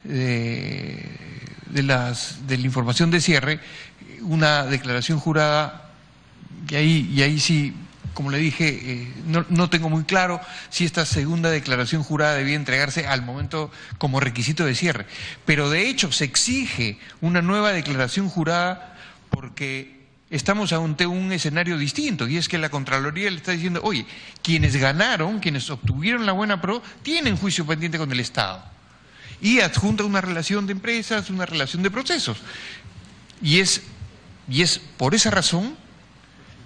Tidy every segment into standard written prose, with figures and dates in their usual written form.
de la información de cierre, una declaración jurada, y ahí sí, como le dije, no tengo muy claro si esta segunda declaración jurada debía entregarse al momento como requisito de cierre, pero de hecho se exige una nueva declaración jurada porque estamos ante un escenario distinto, y es que la Contraloría le está diciendo, oye, quienes ganaron, quienes obtuvieron la buena pro, tienen juicio pendiente con el Estado, y adjunta una relación de empresas, una relación de procesos, y es por esa razón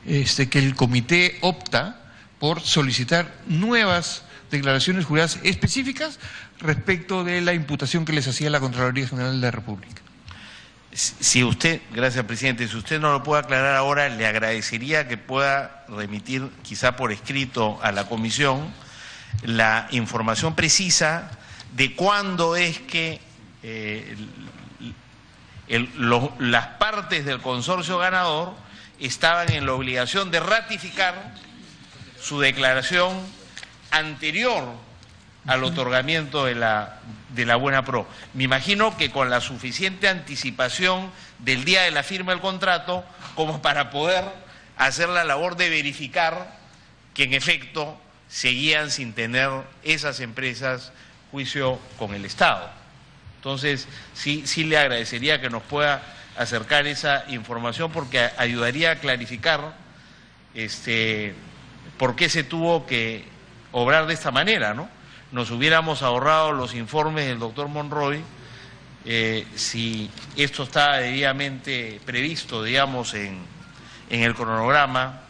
que el comité opta por solicitar nuevas declaraciones juradas específicas respecto de la imputación que les hacía la Contraloría General de la República. Si usted, gracias presidente, si usted no lo puede aclarar ahora, le agradecería que pueda remitir quizá por escrito a la comisión la información precisa de cuándo es que las partes del consorcio ganador estaban en la obligación de ratificar su declaración anterior al otorgamiento de la buena pro. Me imagino que con la suficiente anticipación del día de la firma del contrato como para poder hacer la labor de verificar que en efecto seguían sin tener esas empresas juicio con el Estado. Entonces, sí le agradecería que nos pueda acercar esa información porque ayudaría a clarificar por qué se tuvo que obrar de esta manera, ¿no? Nos hubiéramos ahorrado los informes del doctor Monroy si esto estaba debidamente previsto, digamos, en el cronograma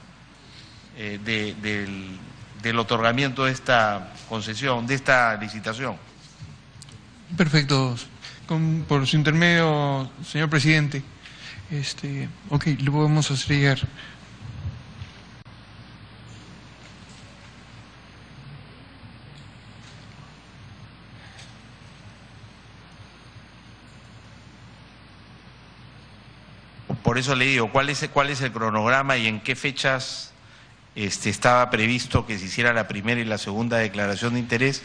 del otorgamiento de esta concesión, de esta licitación. Perfecto. Por su intermedio, señor presidente, ok, lo podemos hacer llegar. Por eso le digo, ¿cuál es el cronograma y en qué fechas estaba previsto que se hiciera la primera y la segunda declaración de interés?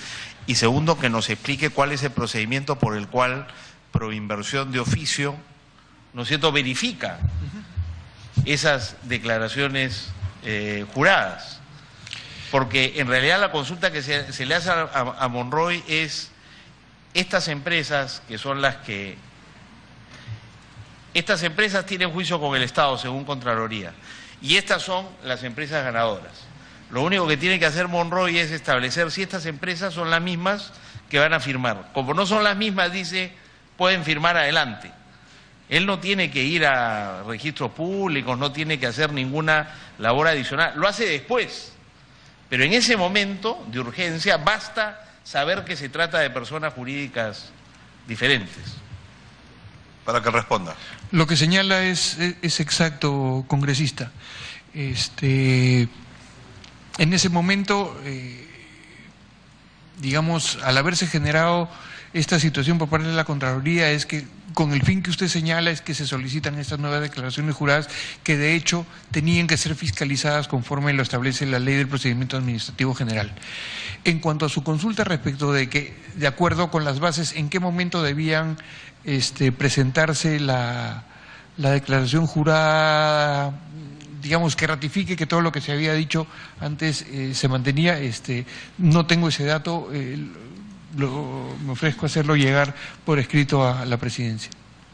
Y segundo, que nos explique cuál es el procedimiento por el cual Proinversión de oficio, ¿no es cierto?, verifica esas declaraciones juradas. Porque en realidad la consulta que se le hace a Monroy es estas empresas que son las que... Estas empresas tienen juicio con el Estado según Contraloría y estas son las empresas ganadoras. Lo único que tiene que hacer Monroy es establecer si estas empresas son las mismas que van a firmar. Como no son las mismas, dice, pueden firmar adelante. Él no tiene que ir a registros públicos, no tiene que hacer ninguna labor adicional. Lo hace después, pero en ese momento de urgencia basta saber que se trata de personas jurídicas diferentes. Para que responda. Lo que señala es exacto, congresista. En ese momento, digamos, al haberse generado esta situación por parte de la Contraloría, es que con el fin que usted señala es que se solicitan estas nuevas declaraciones juradas que de hecho tenían que ser fiscalizadas conforme lo establece la Ley del Procedimiento Administrativo General. En cuanto a su consulta respecto de que, de acuerdo con las bases, en qué momento debían presentarse la declaración jurada, digamos, que ratifique que todo lo que se había dicho antes se mantenía, no tengo ese dato, me ofrezco a hacerlo llegar por escrito a la presidencia.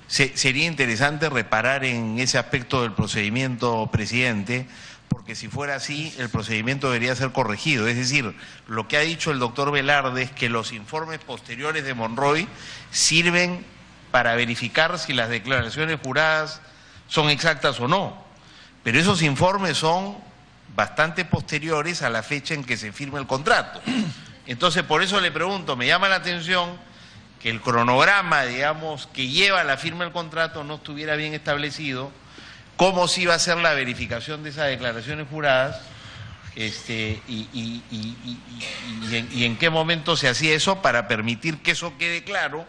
Sería interesante reparar en ese aspecto del procedimiento, presidente, porque si fuera así, el procedimiento debería ser corregido. Es decir, lo que ha dicho el doctor Velarde es que los informes posteriores de Monroy sirven para verificar si las declaraciones juradas son exactas o no. Pero esos informes son bastante posteriores a la fecha en que se firma el contrato. Entonces, por eso le pregunto, me llama la atención que el cronograma, digamos, que lleva la firma del contrato no estuviera bien establecido, cómo se iba a hacer la verificación de esas declaraciones juradas, y en qué momento se hacía eso para permitir que eso quede claro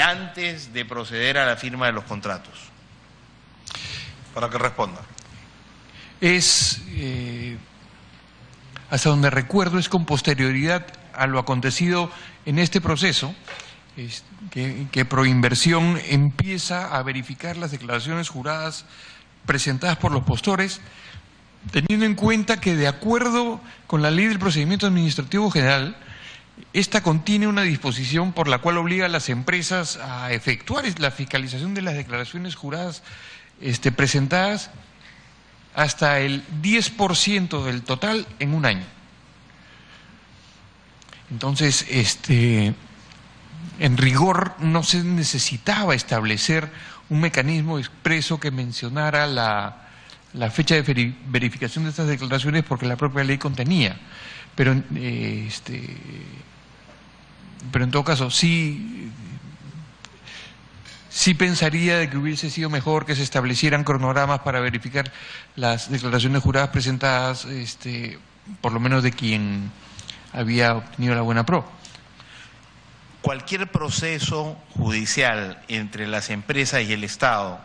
antes de proceder a la firma de los contratos. Para que responda. Hasta donde recuerdo, es con posterioridad a lo acontecido en este proceso, que Proinversión empieza a verificar las declaraciones juradas presentadas por los postores, teniendo en cuenta que, de acuerdo con la Ley del Procedimiento Administrativo General, esta contiene una disposición por la cual obliga a las empresas a efectuar la fiscalización de las declaraciones juradas presentadas hasta el 10% del total en un año. Entonces, en rigor no se necesitaba establecer un mecanismo expreso que mencionara la fecha de verificación de estas declaraciones, porque la propia ley contenía. Pero en todo caso, sí pensaría de que hubiese sido mejor que se establecieran cronogramas para verificar las declaraciones juradas presentadas, por lo menos de quien había obtenido la buena pro. Cualquier proceso judicial entre las empresas y el Estado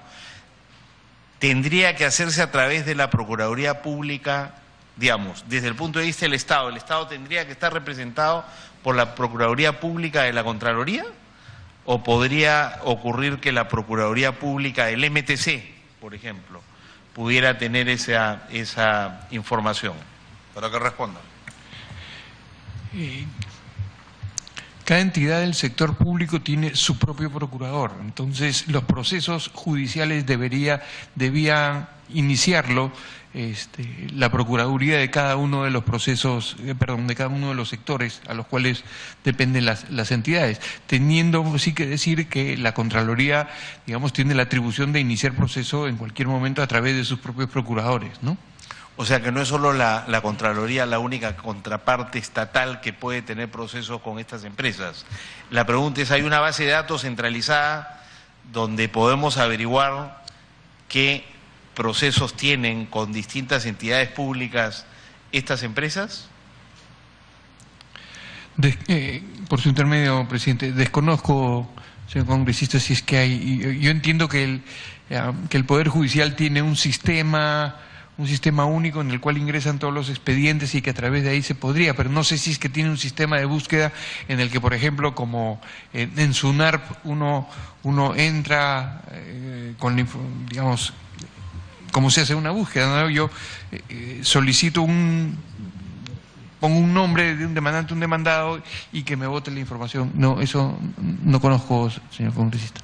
tendría que hacerse a través de la Procuraduría Pública, digamos, desde el punto de vista del Estado. ¿El Estado tendría que estar representado por la Procuraduría Pública de la Contraloría? ¿O podría ocurrir que la Procuraduría Pública del MTC, por ejemplo, pudiera tener esa información? Para que responda. Cada entidad del sector público tiene su propio procurador, entonces los procesos judiciales debían iniciarlo la Procuraduría de cada uno de los procesos, de cada uno de los sectores a los cuales dependen las entidades, teniendo sí que decir que la Contraloría, digamos, tiene la atribución de iniciar proceso en cualquier momento a través de sus propios procuradores, ¿no? O sea que no es solo la Contraloría la única contraparte estatal que puede tener procesos con estas empresas. La pregunta es, ¿hay una base de datos centralizada donde podemos averiguar qué procesos tienen con distintas entidades públicas estas empresas? Por su intermedio, presidente, desconozco, señor congresista, si es que hay. Yo entiendo que el Poder Judicial tiene un sistema único en el cual ingresan todos los expedientes y que a través de ahí se podría, pero no sé si es que tiene un sistema de búsqueda en el que, por ejemplo, como en SUNARP uno entra digamos, cómo se hace una búsqueda, ¿no? Yo solicito pongo un nombre de un demandante, un demandado, y que me vote la información. No, eso no conozco, señor congresista.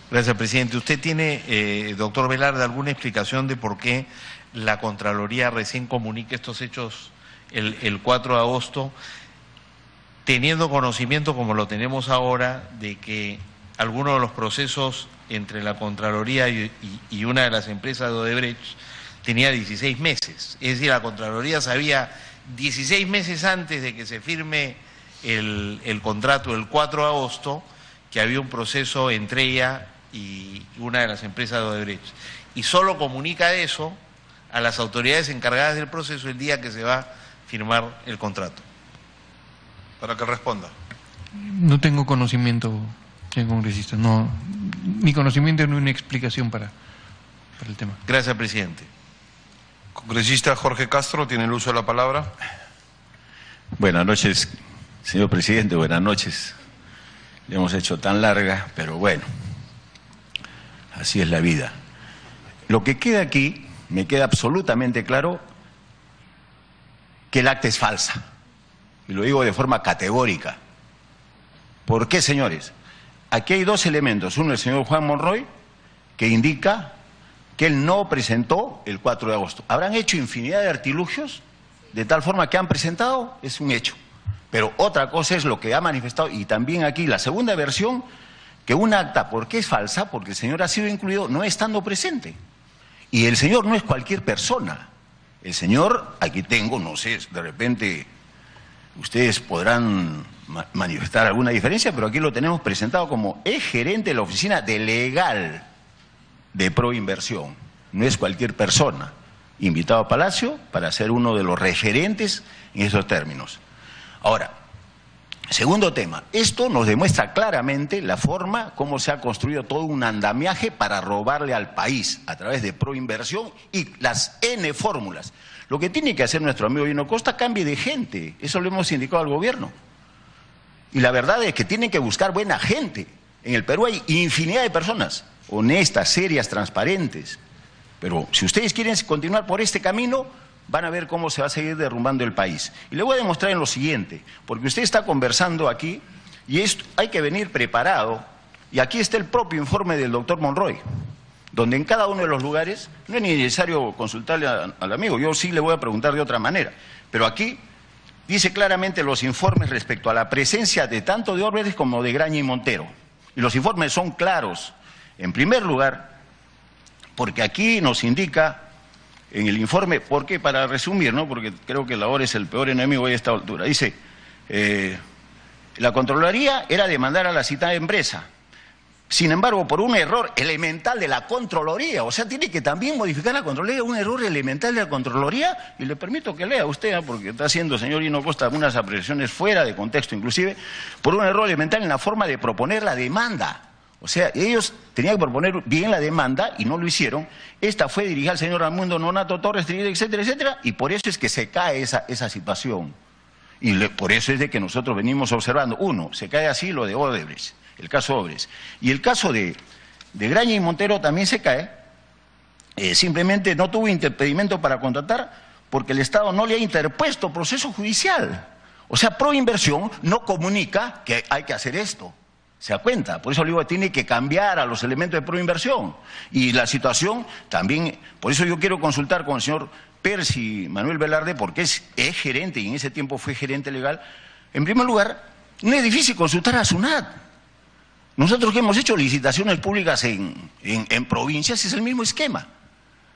Gracias, presidente. ¿Usted tiene, doctor Velarde, alguna explicación de por qué la Contraloría recién comunica estos hechos el 4 de agosto, teniendo conocimiento, como lo tenemos ahora, de que algunos de los procesos entre la Contraloría y una de las empresas de Odebrecht tenía 16 meses? Es decir, la Contraloría sabía 16 meses antes de que se firme el contrato el 4 de agosto que había un proceso entre ella y una de las empresas de Odebrecht, y solo comunica eso a las autoridades encargadas del proceso el día que se va a firmar el contrato. Para que responda. No tengo conocimiento, señor congresista, no, mi conocimiento no es una explicación para el tema. Gracias, presidente. Congresista Jorge Castro, tiene el uso de la palabra. Buenas noches, señor presidente, buenas noches. Le hemos hecho tan larga, pero bueno, así es la vida. Lo que queda aquí, me queda absolutamente claro que el acta es falsa. Y lo digo de forma categórica. ¿Por qué, señores? Aquí hay dos elementos. Uno, el señor Juan Monroy, que indica que él no presentó el 4 de agosto. Habrán hecho infinidad de artilugios, de tal forma que han presentado, es un hecho. Pero otra cosa es lo que ha manifestado, y también aquí la segunda versión, que un acta, ¿por qué es falsa? Porque el señor ha sido incluido no estando presente. Y el señor no es cualquier persona. El señor, aquí tengo, no sé, de repente ustedes podrán manifestar alguna diferencia, pero aquí lo tenemos presentado como gerente de la oficina de legal de Proinversión. No es cualquier persona. Invitado a Palacio para ser uno de los referentes en esos términos. Ahora, segundo tema, esto nos demuestra claramente la forma como se ha construido todo un andamiaje para robarle al país a través de Proinversión y las N fórmulas. Lo que tiene que hacer nuestro amigo Gino Costa, cambie de gente, eso lo hemos indicado al gobierno. Y la verdad es que tienen que buscar buena gente. En el Perú hay infinidad de personas honestas, serias, transparentes. Pero si ustedes quieren continuar por este camino, van a ver cómo se va a seguir derrumbando el país. Y le voy a demostrar en lo siguiente, porque usted está conversando aquí y hay que venir preparado. Y aquí está el propio informe del doctor Monroy, donde en cada uno de los lugares, no es necesario consultarle al amigo, yo sí le voy a preguntar de otra manera, pero aquí dice claramente los informes respecto a la presencia de tanto de Orbeles como de Graña y Montero. Y los informes son claros. En primer lugar, porque aquí nos indica en el informe, porque para resumir, ¿no?, porque creo que la hora es el peor enemigo a esta altura, dice, la Contraloría era demandar a la citada empresa. Sin embargo, por un error elemental de la Contraloría, o sea, tiene que también modificar la Contraloría, un error elemental de la Contraloría, y le permito que lea usted, porque está haciendo, señor Hino Costa, unas apreciaciones fuera de contexto, inclusive, por un error elemental en la forma de proponer la demanda. O sea, ellos tenían que proponer bien la demanda y no lo hicieron. Esta fue dirigida al señor Raimundo Nonato Torres, etcétera, etcétera, y por eso es que se cae esa situación. Y por eso es de que nosotros venimos observando. Uno, se cae así lo de Odebrecht, el caso Odebrecht. Y el caso de Graña y Montero también se cae. Simplemente no tuvo impedimento para contratar porque el Estado no le ha interpuesto proceso judicial. O sea, Proinversión no comunica que hay que hacer esto. ¿Se da cuenta? Por eso le digo que tiene que cambiar a los elementos de Proinversión. Y la situación también, por eso yo quiero consultar con el señor Percy Manuel Velarde, porque es gerente y en ese tiempo fue gerente legal. En primer lugar, no es difícil consultar a SUNAT. Nosotros que hemos hecho licitaciones públicas en provincias es el mismo esquema.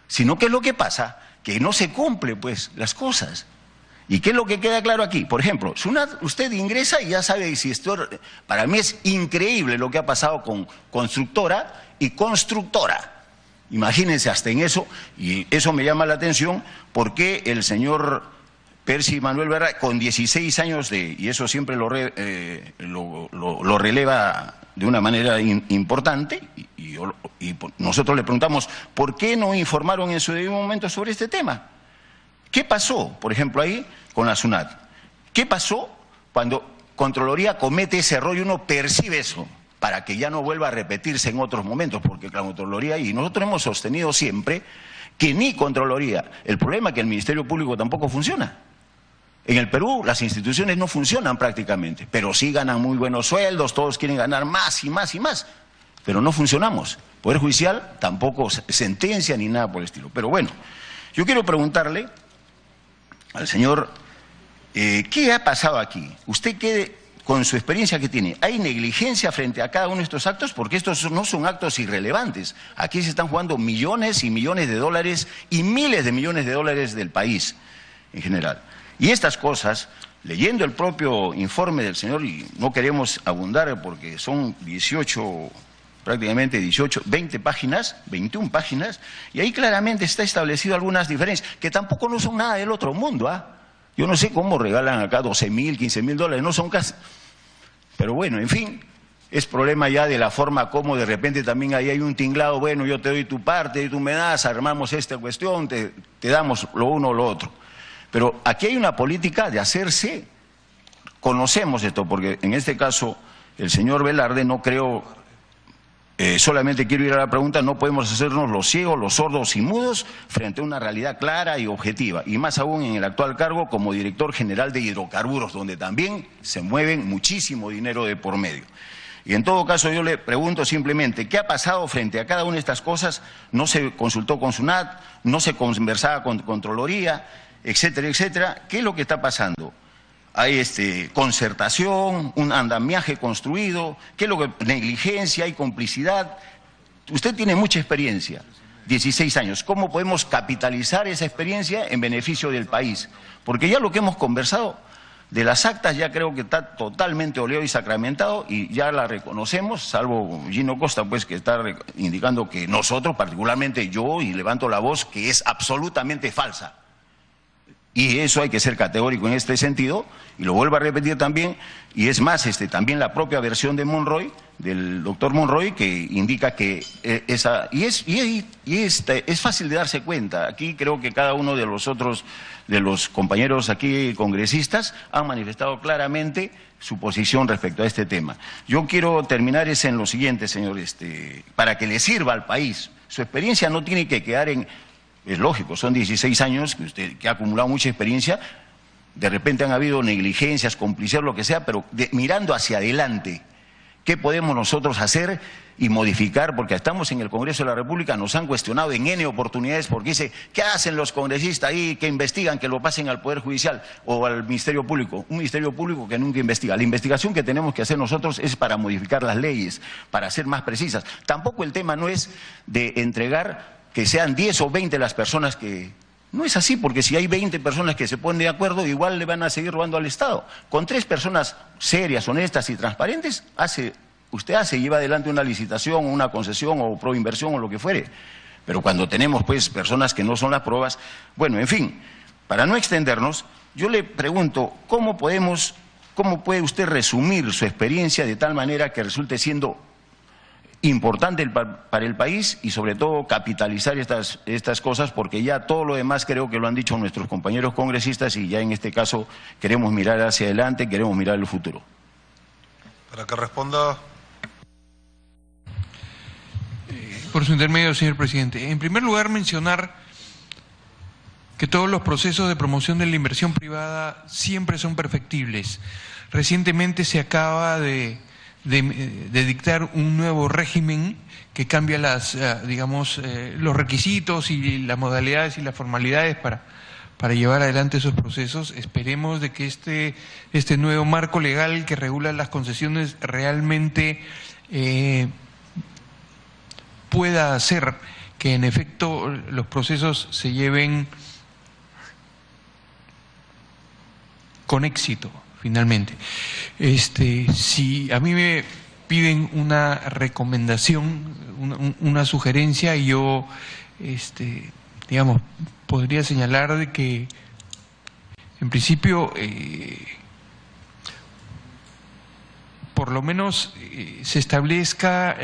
Sino que es lo que pasa, que no se cumple pues las cosas. ¿Y qué es lo que queda claro aquí? Por ejemplo, SUNAT, usted ingresa y ya sabe si esto... Para mí es increíble lo que ha pasado con constructora y constructora. Imagínense hasta en eso, y eso me llama la atención, porque el señor Percy Manuel Velarde, con 16 años y eso siempre lo releva de una manera importante, y nosotros le preguntamos, ¿por qué no informaron en su debido momento sobre este tema? ¿Qué pasó, por ejemplo, ahí con la SUNAT? ¿Qué pasó cuando Contraloría comete ese error y uno percibe eso? Para que ya no vuelva a repetirse en otros momentos, porque la Contraloría, y nosotros hemos sostenido siempre que ni Contraloría, el problema es que el Ministerio Público tampoco funciona. En el Perú las instituciones no funcionan prácticamente, pero sí ganan muy buenos sueldos, todos quieren ganar más y más y más, pero no funcionamos. Poder Judicial tampoco sentencia ni nada por el estilo. Pero bueno, yo quiero preguntarle al señor, ¿qué ha pasado aquí? Usted con su experiencia que tiene, ¿hay negligencia frente a cada uno de estos actos? Porque estos no son actos irrelevantes. Aquí se están jugando millones y millones de dólares y miles de millones de dólares del país en general. Y estas cosas, leyendo el propio informe del señor, y no queremos abundar porque son 20 páginas, 21 páginas, y ahí claramente está establecido algunas diferencias, que tampoco no son nada del otro mundo, ¿ah? Yo no sé cómo regalan acá 12.000, 15.000 dólares, no son casi. Pero bueno, en fin, es problema ya de la forma como de repente también ahí hay un tinglado, bueno, yo te doy tu parte y tú me das, armamos esta cuestión, te damos lo uno o lo otro. Pero aquí hay una política de hacerse, conocemos esto, porque en este caso el señor Velarde no creo... solamente quiero ir a la pregunta, no podemos hacernos los ciegos, los sordos y mudos frente a una realidad clara y objetiva, y más aún en el actual cargo como director general de hidrocarburos, donde también se mueven muchísimo dinero de por medio. Y en todo caso yo le pregunto simplemente, ¿qué ha pasado frente a cada una de estas cosas? No se consultó con SUNAT, no se conversaba con Contraloría, etcétera, etcétera. ¿Qué es lo que está pasando? Hay concertación, un andamiaje construido, ¿qué es lo que? Negligencia, hay complicidad. Usted tiene mucha experiencia, 16 años. ¿Cómo podemos capitalizar esa experiencia en beneficio del país? Porque ya lo que hemos conversado de las actas ya creo que está totalmente oleado y sacramentado y ya la reconocemos, salvo Hino Costa, pues, que está indicando que nosotros, particularmente yo, y levanto la voz, que es absolutamente falsa. Y eso hay que ser categórico en este sentido, y lo vuelvo a repetir también, y es más, también la propia versión de Monroy del doctor Monroy que indica que es fácil de darse cuenta. Aquí creo que cada uno de los compañeros aquí congresistas han manifestado claramente su posición respecto a este tema. Yo quiero terminar en lo siguiente, señor, para que le sirva al país. Su experiencia no tiene que quedar en... Es lógico, son 16 años que ha acumulado mucha experiencia. De repente han habido negligencias, complicidad, lo que sea, pero mirando hacia adelante, ¿qué podemos nosotros hacer y modificar? Porque estamos en el Congreso de la República, nos han cuestionado en N oportunidades porque dice, ¿qué hacen los congresistas ahí que investigan, que lo pasen al Poder Judicial o al Ministerio Público? Un Ministerio Público que nunca investiga. La investigación que tenemos que hacer nosotros es para modificar las leyes, para ser más precisas. Tampoco el tema no es de entregar que sean 10 o 20 las personas que... No es así, porque si hay 20 personas que se ponen de acuerdo, igual le van a seguir robando al Estado. Con 3 personas serias, honestas y transparentes, usted lleva adelante una licitación, una concesión o proinversión o lo que fuere. Pero cuando tenemos pues personas que no son las pruebas, bueno, en fin, para no extendernos, yo le pregunto, ¿cómo puede usted resumir su experiencia de tal manera que resulte siendo importante para el país y sobre todo capitalizar estas cosas, porque ya todo lo demás creo que lo han dicho nuestros compañeros congresistas y ya en este caso queremos mirar hacia adelante, queremos mirar el futuro? Para que responda. Por su intermedio, señor presidente. En primer lugar, mencionar que todos los procesos de promoción de la inversión privada siempre son perfectibles. Recientemente se acaba de dictar un nuevo régimen que cambia los requisitos y las modalidades y las formalidades para llevar adelante esos procesos. Esperemos de que este nuevo marco legal que regula las concesiones realmente pueda hacer que en efecto los procesos se lleven con éxito. Finalmente, si a mí me piden una recomendación, una sugerencia, yo, podría señalar de que, en principio, por lo menos se establezca,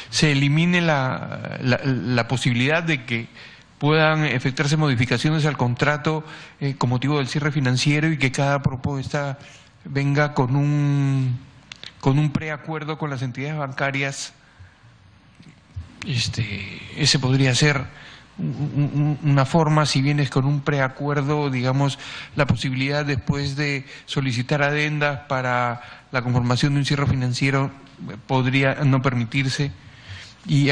se elimine la posibilidad de que puedan efectuarse modificaciones al contrato con motivo del cierre financiero y que cada propuesta venga con un preacuerdo con las entidades bancarias. Ese podría ser una forma, si bien es con un preacuerdo, digamos, la posibilidad después de solicitar adendas para la conformación de un cierre financiero podría no permitirse y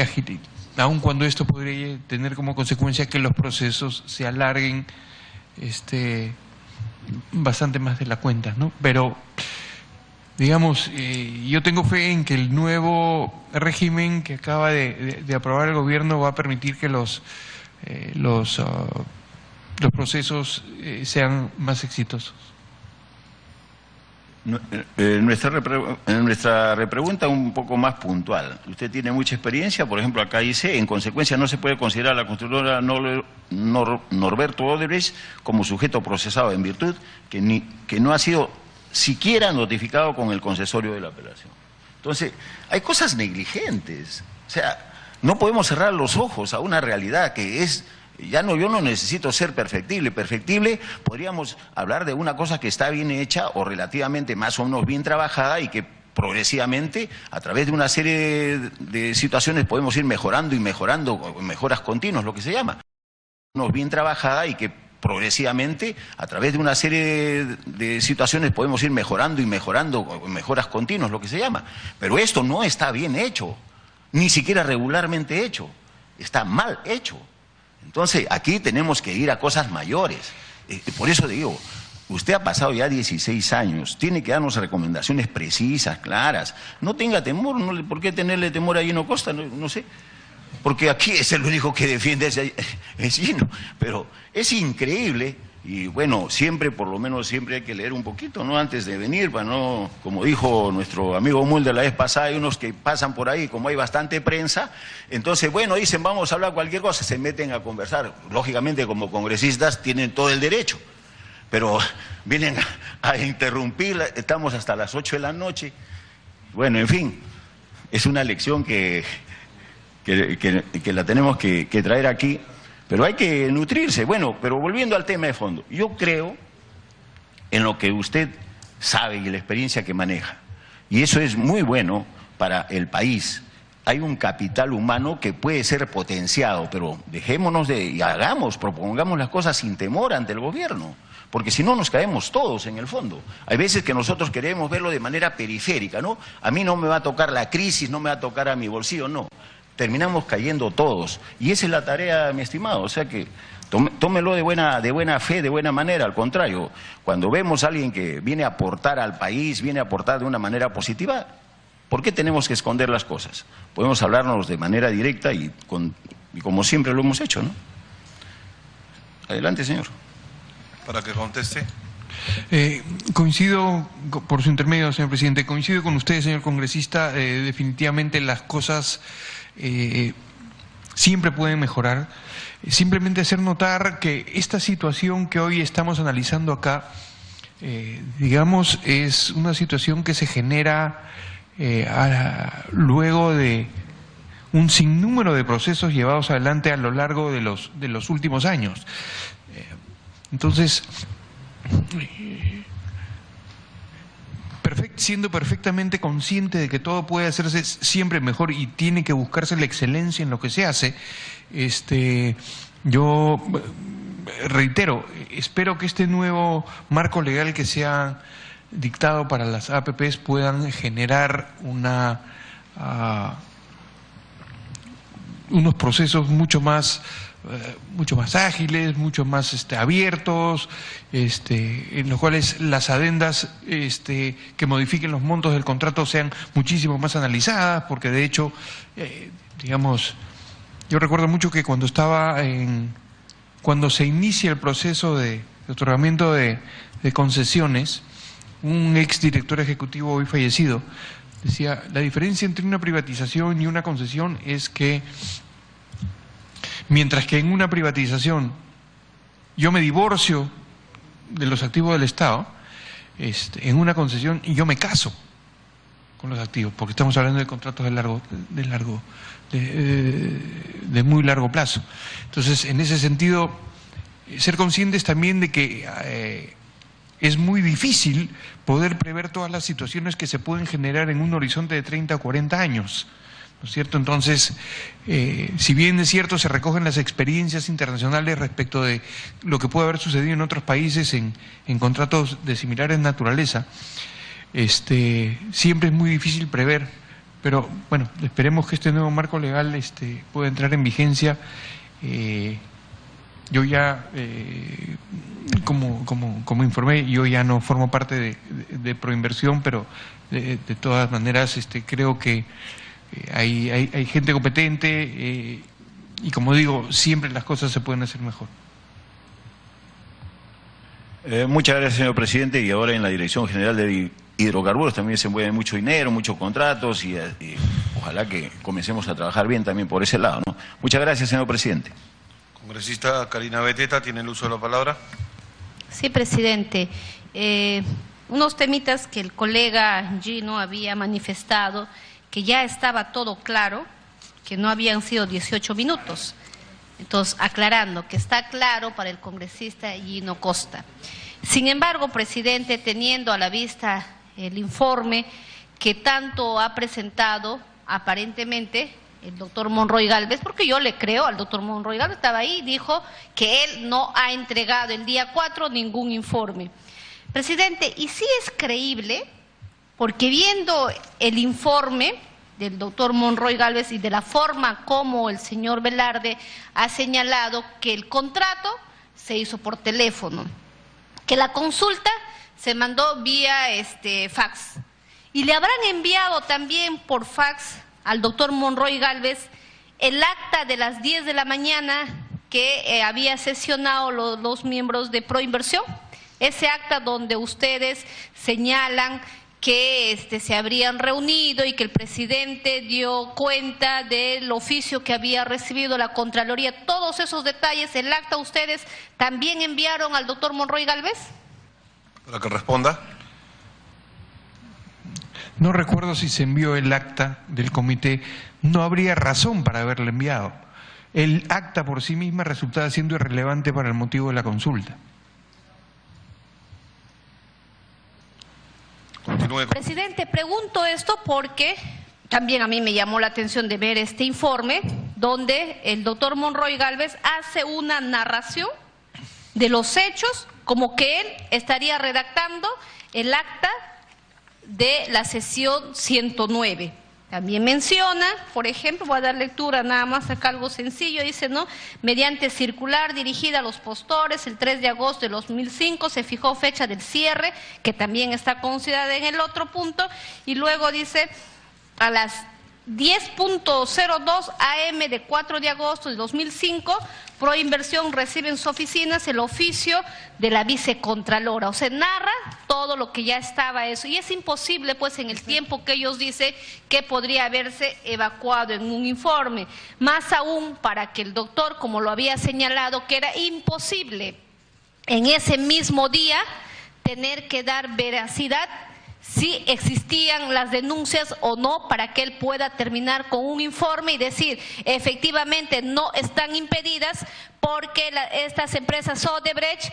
aun cuando esto podría tener como consecuencia que los procesos se alarguen bastante más de la cuenta, ¿no? Pero, digamos, yo tengo fe en que el nuevo régimen que acaba de aprobar el gobierno va a permitir que los procesos sean más exitosos. Nuestra repregunta un poco más puntual. Usted tiene mucha experiencia, por ejemplo, acá dice, en consecuencia no se puede considerar a la constructora Norberto Odebrecht como sujeto procesado en virtud que no ha sido siquiera notificado con el concesorio de la apelación. Entonces, hay cosas negligentes. O sea, no podemos cerrar los ojos a una realidad que es... yo no necesito ser perfectible. Perfectible, podríamos hablar de una cosa que está bien hecha o relativamente más o menos bien trabajada y que progresivamente, a través de una serie de situaciones, podemos ir mejorando y mejorando, mejoras continuas, lo que se llama. Bien trabajada y que progresivamente, a través de una serie de situaciones, podemos ir mejorando y mejorando, mejoras continuas, lo que se llama. Pero esto no está bien hecho, ni siquiera regularmente hecho, está mal hecho. Entonces, aquí tenemos que ir a cosas mayores. Por eso digo, usted ha pasado ya 16 años, tiene que darnos recomendaciones precisas, claras. No tenga temor, ¿por qué tenerle temor a Gino Costa? No sé. Porque aquí es el único que defiende es Gino. Pero es increíble, y bueno, siempre, por lo menos siempre hay que leer un poquito, ¿no? Antes de venir, para no, como dijo nuestro amigo Mulder la vez pasada, hay unos que pasan por ahí, como hay bastante prensa, entonces, bueno, dicen, vamos a hablar cualquier cosa, se meten a conversar. Lógicamente, como congresistas, tienen todo el derecho, pero vienen a interrumpir, estamos hasta las 8 de la noche, Bueno, en fin, es una lección que la tenemos que traer aquí, pero hay que nutrirse. Bueno, pero volviendo al tema de fondo, yo creo en lo que usted sabe y la experiencia que maneja, y eso es muy bueno para el país. Hay un capital humano que puede ser potenciado, pero dejémonos y propongamos las cosas sin temor ante el gobierno, porque si no nos caemos todos en el fondo. Hay veces que nosotros queremos verlo de manera periférica, ¿no? A mí no me va a tocar la crisis, no me va a tocar a mi bolsillo, no. Terminamos cayendo todos, y esa es la tarea, mi estimado, o sea que tómelo de buena fe, de buena manera. Al contrario, cuando vemos a alguien que viene a aportar al país, viene a aportar de una manera positiva, ¿por qué tenemos que esconder las cosas? Podemos hablarnos de manera directa y como siempre lo hemos hecho, ¿no? Adelante, señor. Para que conteste. Coincido, por su intermedio, señor presidente, coincido con usted, señor congresista, definitivamente las cosas siempre pueden mejorar. Simplemente hacer notar que esta situación que hoy estamos analizando acá, digamos, es una situación que se genera luego de un sinnúmero de procesos llevados adelante a lo largo de los últimos años. Entonces, siendo perfectamente consciente de que todo puede hacerse siempre mejor y tiene que buscarse la excelencia en lo que se hace, yo reitero, espero que este nuevo marco legal que se ha dictado para las APPs puedan generar unos procesos mucho más ágiles, mucho más abiertos, en los cuales las adendas que modifiquen los montos del contrato sean muchísimo más analizadas, porque de hecho, digamos, yo recuerdo mucho que cuando se inicia el proceso de otorgamiento de concesiones, un ex director ejecutivo hoy fallecido decía, la diferencia entre una privatización y una concesión es que mientras que en una privatización yo me divorcio de los activos del Estado, en una concesión yo me caso con los activos, porque estamos hablando de contratos de muy largo plazo. Entonces, en ese sentido, ser conscientes también de que es muy difícil poder prever todas las situaciones que se pueden generar en un horizonte de 30 o 40 años. ¿No es cierto? Entonces, si bien es cierto, se recogen las experiencias internacionales respecto de lo que puede haber sucedido en otros países en contratos de similares naturaleza, siempre es muy difícil prever, pero bueno, esperemos que este nuevo marco legal pueda entrar en vigencia. Yo ya, como informé, yo ya no formo parte de Proinversión, pero de todas maneras creo que hay gente competente y como digo, siempre las cosas se pueden hacer mejor. Muchas gracias, señor presidente. Y ahora en la Dirección General de Hidrocarburos también se mueve mucho dinero, muchos contratos y ojalá que comencemos a trabajar bien también por ese lado, ¿no? Muchas gracias, señor presidente. Congresista Karina Beteta, tiene el uso de la palabra. Sí, presidente. Unos temitas que el colega Gino había manifestado, que ya estaba todo claro, que no habían sido 18 minutos. Entonces, aclarando que está claro para el congresista Gino Costa. Sin embargo, presidente, teniendo a la vista el informe que tanto ha presentado aparentemente el doctor Monroy Gálvez, porque yo le creo al doctor Monroy Gálvez, estaba ahí, dijo que él no ha entregado el día 4 ningún informe. Presidente, y sí es creíble, porque viendo el informe del doctor Monroy Gálvez y de la forma como el señor Velarde ha señalado que el contrato se hizo por teléfono, que la consulta se mandó vía fax, y le habrán enviado también por fax al doctor Monroy Gálvez el acta de las 10 de la mañana que había sesionado los miembros de Proinversión, ese acta donde ustedes señalan que se habrían reunido y que el presidente dio cuenta del oficio que había recibido la Contraloría. Todos esos detalles, el acta, ustedes también enviaron al doctor Monroy Gálvez. Para que responda. No recuerdo si se envió el acta del comité, no habría razón para haberle enviado. El acta por sí misma resultaba siendo irrelevante para el motivo de la consulta. Continúe. Presidente, pregunto esto porque también a mí me llamó la atención de ver este informe donde el doctor Monroy Gálvez hace una narración de los hechos como que él estaría redactando el acta de la sesión 109. También menciona, por ejemplo, voy a dar lectura nada más acá algo sencillo, dice, ¿no? Mediante circular dirigida a los postores, el 3 de agosto de 2005 se fijó fecha del cierre, que también está considerada en el otro punto, y luego dice, a las 10:02 AM de 4 de agosto de 2005, Proinversión recibe en sus oficinas el oficio de la vicecontralora. O sea, narra todo lo que ya estaba eso. Y es imposible, pues, en el tiempo que ellos dicen que podría haberse evacuado en un informe. Más aún para que el doctor, como lo había señalado, que era imposible en ese mismo día tener que dar veracidad si existían las denuncias o no, para que él pueda terminar con un informe y decir, efectivamente no están impedidas porque estas empresas Odebrecht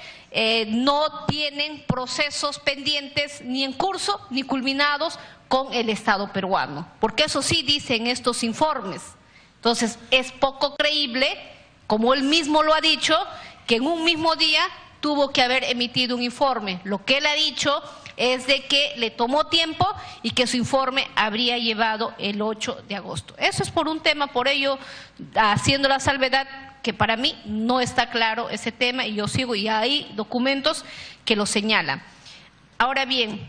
no tienen procesos pendientes ni en curso ni culminados con el Estado peruano, porque eso sí dicen estos informes. Entonces es poco creíble, como él mismo lo ha dicho, que en un mismo día tuvo que haber emitido un informe. Lo que él ha dicho es de que le tomó tiempo y que su informe habría llevado el 8 de agosto. Eso es por un tema, por ello, haciendo la salvedad, que para mí no está claro ese tema y yo sigo, y hay documentos que lo señalan. Ahora bien,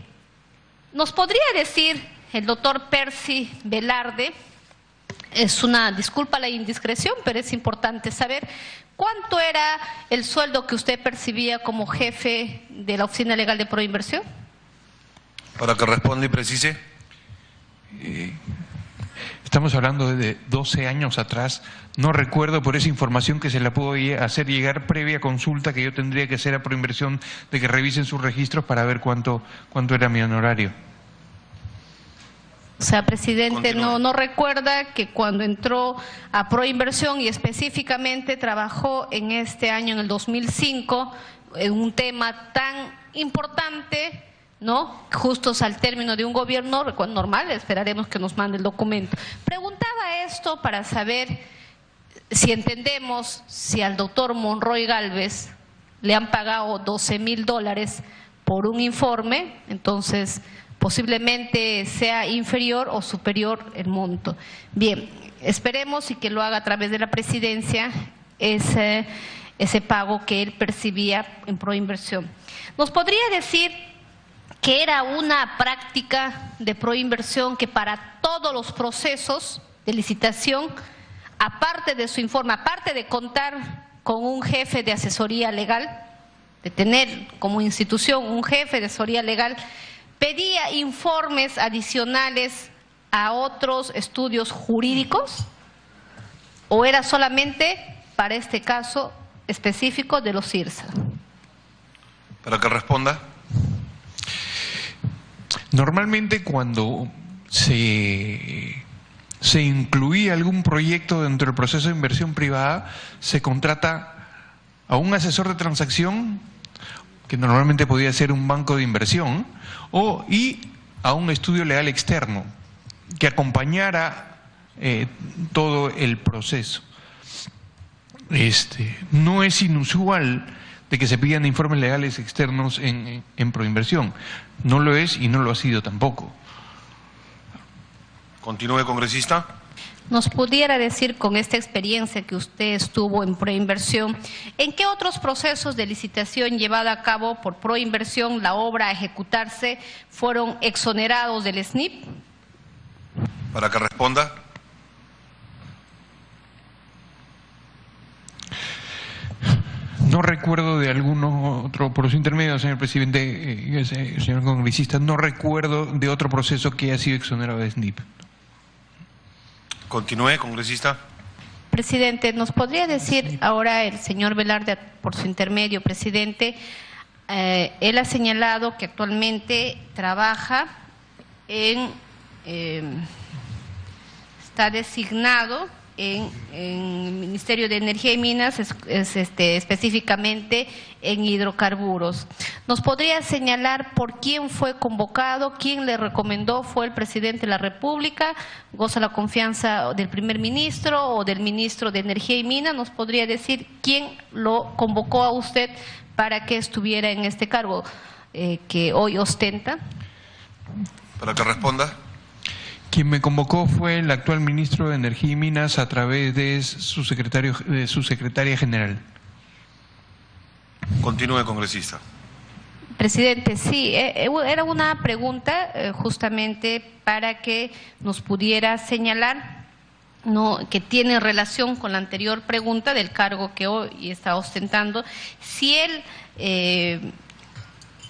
¿nos podría decir el doctor Percy Velarde, es una disculpa la indiscreción, pero es importante saber, cuánto era el sueldo que usted percibía como jefe de la Oficina Legal de Proinversión? Para que responda y precise. Estamos hablando de 12 años atrás. No recuerdo, por esa información que se la puedo hacer llegar previa consulta que yo tendría que hacer a Proinversión, de que revisen sus registros para ver cuánto era mi honorario. O sea, presidente, no recuerda que cuando entró a Proinversión y específicamente trabajó en este año, en el 2005, en un tema tan importante, ¿no? Justos al término de un gobierno normal, esperaremos que nos mande el documento. Preguntaba esto para saber si entendemos si al doctor Monroy Gálvez le han pagado $12,000 por un informe, entonces posiblemente sea inferior o superior el monto. Bien, esperemos y que lo haga a través de la presidencia ese pago que él percibía en Proinversión. ¿Nos podría decir que era una práctica de Proinversión que para todos los procesos de licitación, aparte de su informe, aparte de contar con un jefe de asesoría legal, de tener como institución un jefe de asesoría legal, pedía informes adicionales a otros estudios jurídicos, o era solamente para este caso específico de los CIRSA? Para que responda. Normalmente cuando se incluía algún proyecto dentro del proceso de inversión privada, se contrata a un asesor de transacción, que normalmente podía ser un banco de inversión, y a un estudio legal externo que acompañara todo el proceso. No es inusual de que se pidan informes legales externos en Proinversión. No lo es y no lo ha sido tampoco. Continúe, congresista. ¿Nos pudiera decir, con esta experiencia que usted estuvo en Proinversión, en qué otros procesos de licitación llevada a cabo por Proinversión la obra a ejecutarse fueron exonerados del SNIP? Para que responda. No recuerdo de algún otro proceso intermedio, señor presidente, señor congresista, no recuerdo de otro proceso que haya sido exonerado de SNIP. Continúe, congresista. Presidente, ¿nos podría decir ahora el señor Velarde, por su intermedio, presidente, él ha señalado que actualmente trabaja está designado en el Ministerio de Energía y Minas, específicamente en hidrocarburos. ¿Nos podría señalar por quién fue convocado, quién le recomendó? ¿Fue el presidente de la República? ¿Goza la confianza del primer ministro o del ministro de Energía y Minas? ¿Nos podría decir quién lo convocó a usted para que estuviera en este cargo que hoy ostenta? Para que responda. Quien me convocó fue el actual ministro de Energía y Minas a través de su secretaria general. Continúe, congresista. Presidente, sí, era una pregunta justamente para que nos pudiera señalar, que tiene relación con la anterior pregunta del cargo que hoy está ostentando, si él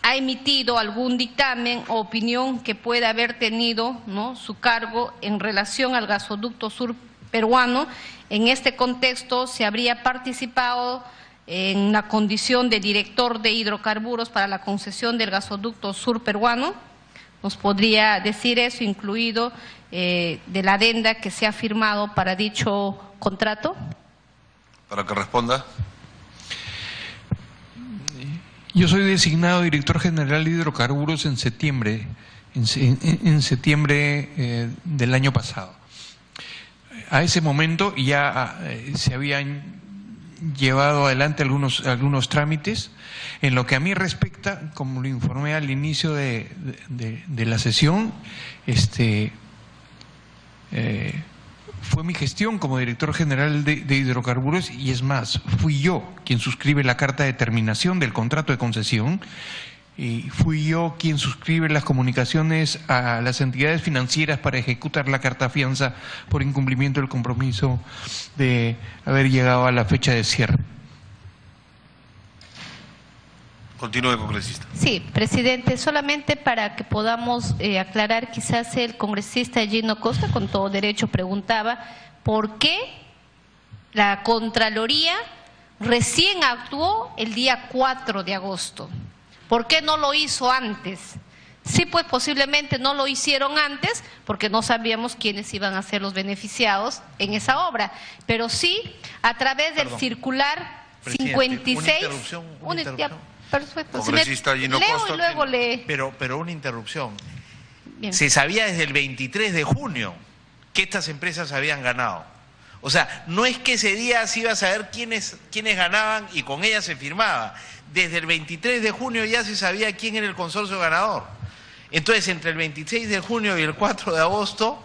ha emitido algún dictamen o opinión que pueda haber tenido, ¿no?, su cargo en relación al gasoducto sur peruano. En este contexto, ¿se habría participado en la condición de director de hidrocarburos para la concesión del gasoducto sur peruano? ¿Nos podría decir eso, incluido de la adenda que se ha firmado para dicho contrato? Para que responda. Yo soy designado director general de hidrocarburos en septiembre, del año pasado. A ese momento ya se habían llevado adelante algunos trámites. En lo que a mí respecta, como lo informé al inicio de la sesión, fue mi gestión como director general de hidrocarburos, y es más, fui yo quien suscribe la carta de terminación del contrato de concesión, y fui yo quien suscribe las comunicaciones a las entidades financieras para ejecutar la carta fianza por incumplimiento del compromiso de haber llegado a la fecha de cierre. Continúe, congresista. Sí, presidente, solamente para que podamos aclarar, quizás el congresista Gino Costa con todo derecho preguntaba por qué la Contraloría recién actuó el día 4 de agosto. ¿Por qué no lo hizo antes? Sí, pues posiblemente no lo hicieron antes porque no sabíamos quiénes iban a ser los beneficiados en esa obra, pero sí a través del circular 56... Una interrupción. Perfecto. Congresista Gino Costa, y luego Pero una interrupción. Bien. Se sabía desde el 23 de junio que estas empresas habían ganado. O sea, no es que ese día se iba a saber quiénes ganaban y con ellas se firmaba. Desde el 23 de junio ya se sabía quién era el consorcio ganador. Entonces, entre el 26 de junio y el 4 de agosto,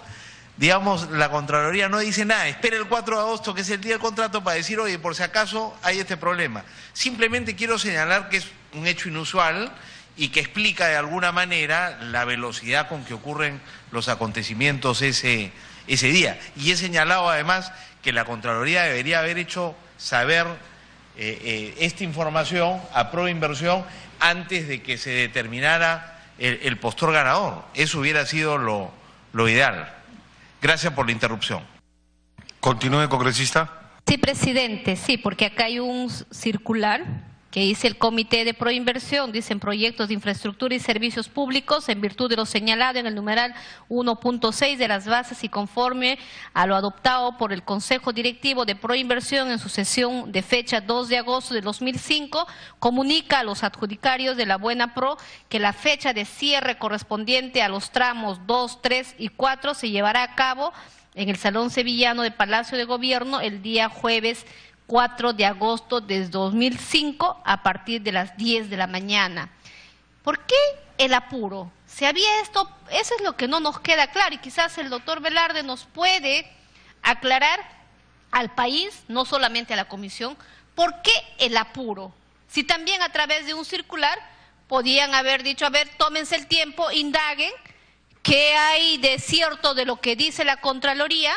digamos, la Contraloría no dice nada. Espera el 4 de agosto, que es el día del contrato, para decir, oye, por si acaso hay este problema. Simplemente quiero señalar que es un hecho inusual y que explica de alguna manera la velocidad con que ocurren los acontecimientos ese día. Y he señalado además que la Contraloría debería haber hecho saber esta información a Proinversión antes de que se determinara el postor ganador. Eso hubiera sido lo ideal. Gracias por la interrupción. Continúe, congresista. Sí, presidente, sí, porque acá hay un circular que dice el Comité de Proinversión, dicen proyectos de infraestructura y servicios públicos en virtud de lo señalado en el numeral 1.6 de las bases y conforme a lo adoptado por el Consejo Directivo de Proinversión en su sesión de fecha 2 de agosto de 2005, comunica a los adjudicarios de la Buena Pro que la fecha de cierre correspondiente a los tramos 2, 3 y 4 se llevará a cabo en el Salón Sevillano de Palacio de Gobierno el día jueves 4 de agosto de 2005 a partir de las 10 de la mañana. ¿Por qué el apuro? ¿Se había esto? Eso es lo que no nos queda claro y quizás el doctor Velarde nos puede aclarar al país, no solamente a la comisión, ¿por qué el apuro? Si también a través de un circular podían haber dicho, a ver, tómense el tiempo, indaguen, qué hay de cierto de lo que dice la Contraloría,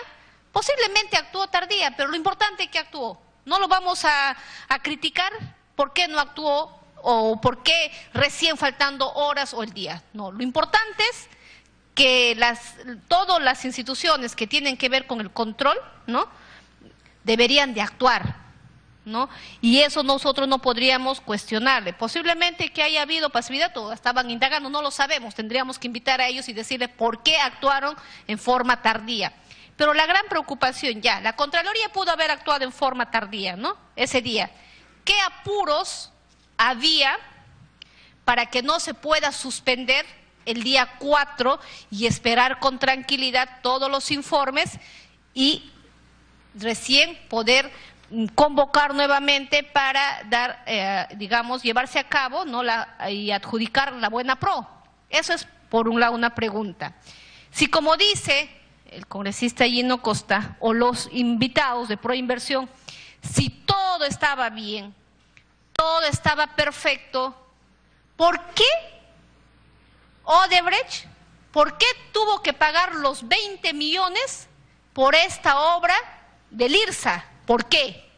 posiblemente actuó tardía, pero lo importante es que actuó. No lo vamos a criticar por qué no actuó o por qué recién faltando horas o el día. No, lo importante es que todas las instituciones que tienen que ver con el control, ¿no?, deberían de actuar ¿no? Y eso nosotros no podríamos cuestionarle. Posiblemente que haya habido pasividad, o estaban indagando, no lo sabemos. Tendríamos que invitar a ellos y decirles por qué actuaron en forma tardía. Pero la gran preocupación ya, la Contraloría pudo haber actuado en forma tardía, ¿no? Ese día. ¿Qué apuros había para que no se pueda suspender el día 4 y esperar con tranquilidad todos los informes y recién poder convocar nuevamente para dar, digamos, llevarse a cabo, ¿no? Y adjudicar la buena pro? Eso es, por un lado, una pregunta. Si, como dice el congresista Gino Costa o los invitados de Proinversión, si todo estaba bien, todo estaba perfecto, ¿por qué Odebrecht, por qué tuvo que pagar los 20 millones por esta obra del IRSA? ¿Por qué?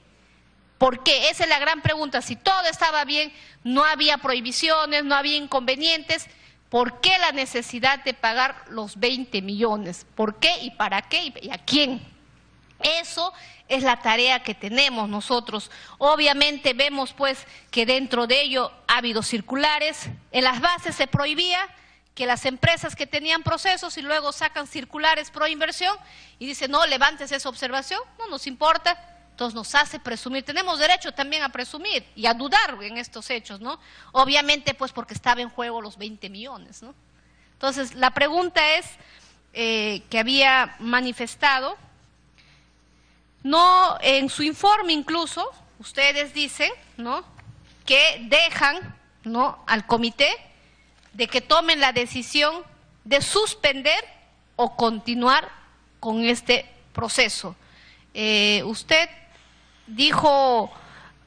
¿Por qué? Esa es la gran pregunta. Si todo estaba bien, no había prohibiciones, no había inconvenientes, ¿por qué la necesidad de pagar los 20 millones? ¿Por qué y para qué y a quién? Eso es la tarea que tenemos nosotros. Obviamente vemos pues que dentro de ello ha habido circulares, en las bases se prohibía que las empresas que tenían procesos y luego sacan circulares pro inversión y dicen, no, levantes esa observación, no nos importa, entonces nos hace presumir, tenemos derecho también a presumir y a dudar en estos hechos, ¿no? Obviamente pues porque estaba en juego los 20 millones, ¿no? Entonces la pregunta es, que había manifestado, no, en su informe incluso, ustedes dicen, ¿no?, que dejan, ¿no?, al comité de que tomen la decisión de suspender o continuar con este proceso. Usted dijo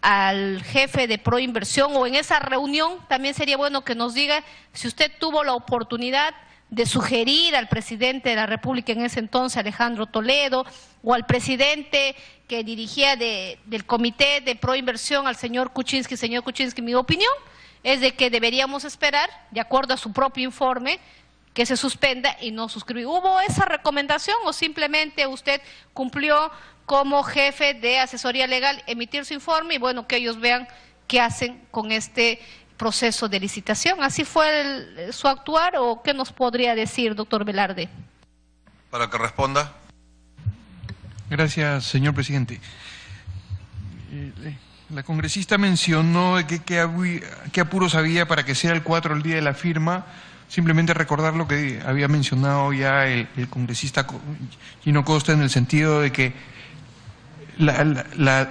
al jefe de Proinversión, o en esa reunión, también sería bueno que nos diga si usted tuvo la oportunidad de sugerir al presidente de la República en ese entonces, Alejandro Toledo, o al presidente que dirigía del comité de Proinversión, al señor Kuczynski. Señor Kuczynski, mi opinión es de que deberíamos esperar, de acuerdo a su propio informe, que se suspenda y no suscribir. ¿Hubo esa recomendación o simplemente usted cumplió como jefe de asesoría legal emitir su informe y bueno, que ellos vean qué hacen con este proceso de licitación? ¿Así fue su actuar o qué nos podría decir, doctor Velarde? Para que responda. Gracias, señor presidente. La congresista mencionó qué apuros había para que sea el 4 el día de la firma. Simplemente recordar lo que había mencionado ya el congresista Gino Costa, en el sentido de que la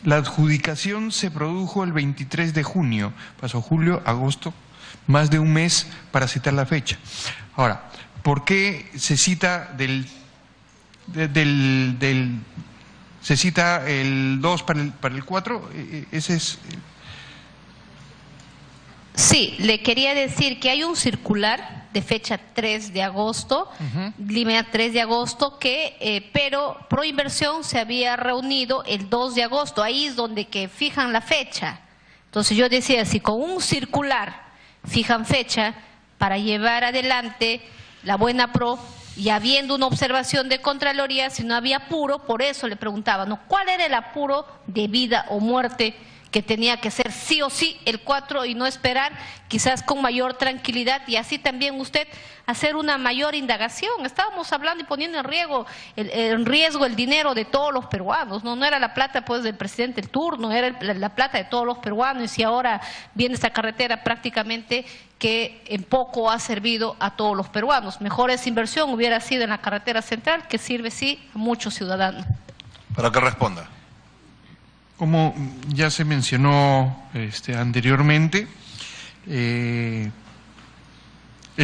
adjudicación se produjo el 23 de junio, pasó julio, agosto, más de un mes para citar la fecha. Ahora, ¿por qué se cita se cita el 2 para el 4? Ese es... Sí, le quería decir que hay un circular de fecha 3 de agosto, línea 3 de agosto, pero Proinversión se había reunido el 2 de agosto, ahí es donde que fijan la fecha. Entonces yo decía, si con un circular fijan fecha para llevar adelante la buena pro, y habiendo una observación de Contraloría, si no había apuro, por eso le preguntaba, ¿no?, ¿cuál era el apuro de vida o muerte que tenía que ser sí o sí el 4 y no esperar, quizás con mayor tranquilidad, y así también usted hacer una mayor indagación? Estábamos hablando y poniendo en riesgo el dinero de todos los peruanos, no era la plata pues del presidente el turno, era la plata de todos los peruanos, y si ahora viene esta carretera prácticamente que en poco ha servido a todos los peruanos. Mejor esa inversión hubiera sido en la carretera central, que sirve sí a muchos ciudadanos. Para que responda. Como ya se mencionó anteriormente, el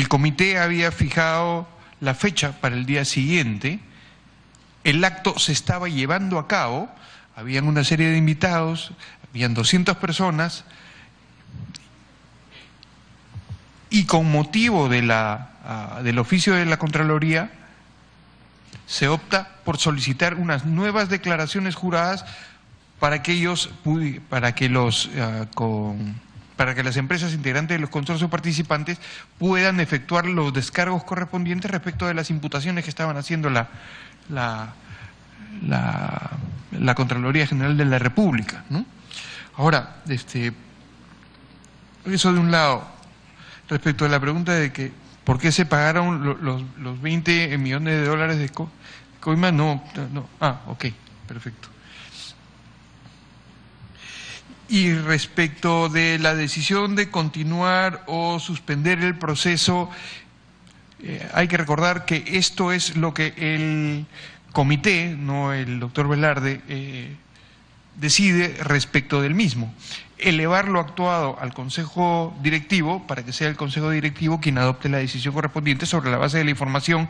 comité había fijado la fecha para el día siguiente, el acto se estaba llevando a cabo, habían una serie de invitados, habían 200 personas, y con motivo de del oficio de la Contraloría, se opta por solicitar unas nuevas declaraciones juradas para que las empresas integrantes de los consorcios participantes puedan efectuar los descargos correspondientes respecto de las imputaciones que estaban haciendo la Contraloría General de la República, ¿no? Ahora, eso de un lado. Respecto a la pregunta de que ¿por qué se pagaron los 20 millones de dólares de coima? No. Ok, perfecto. Y respecto de la decisión de continuar o suspender el proceso, hay que recordar que esto es lo que el comité, no el doctor Velarde, decide respecto del mismo. Elevar lo actuado al Consejo Directivo para que sea el Consejo Directivo quien adopte la decisión correspondiente sobre la base de la información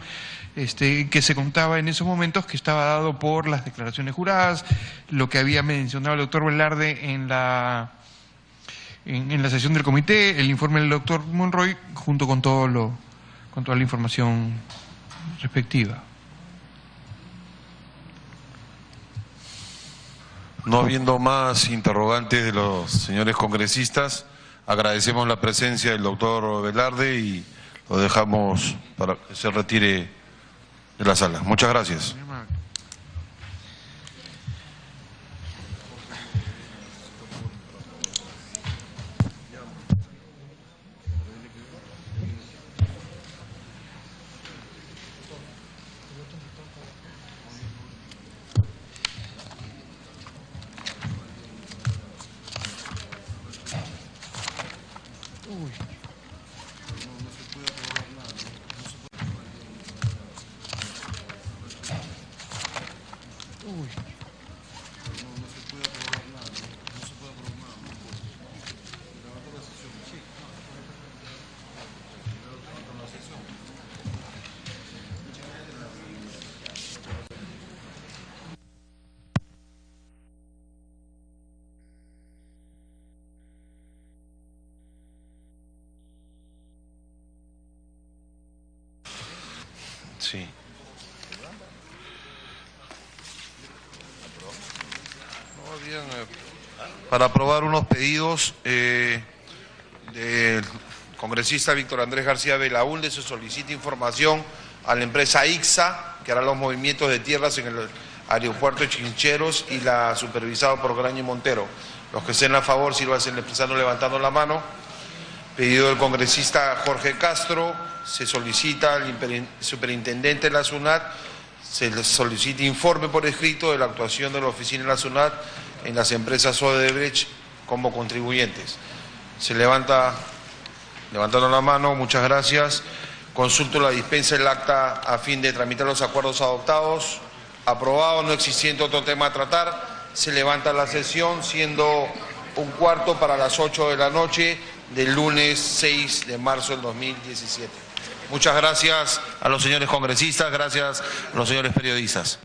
que se contaba en esos momentos, que estaba dado por las declaraciones juradas, lo que había mencionado el doctor Velarde en la sesión del comité, el informe del doctor Monroy, junto con toda la información respectiva. No habiendo más interrogantes de los señores congresistas, agradecemos la presencia del doctor Velarde y lo dejamos para que se retire de la sala. Muchas gracias. Sí. Para aprobar unos pedidos del congresista Víctor Andrés García Belaúnde, se solicita información a la empresa ICSA, que hará los movimientos de tierras en el aeropuerto de Chincheros y la supervisado por Graña y Montero. Los que estén a favor, sírvanse expresando levantando la mano. Pedido del congresista Jorge Castro, se solicita al superintendente de la SUNAT, se le solicita informe por escrito de la actuación de la oficina de la SUNAT en las empresas Odebrecht como contribuyentes. Se levantando la mano, muchas gracias. Consulto la dispensa del acta a fin de tramitar los acuerdos adoptados. Aprobado, no existiendo otro tema a tratar. Se levanta la sesión, siendo 1:15 para las 8 de la noche del lunes 6 de marzo del 2017. Muchas gracias a los señores congresistas, gracias a los señores periodistas.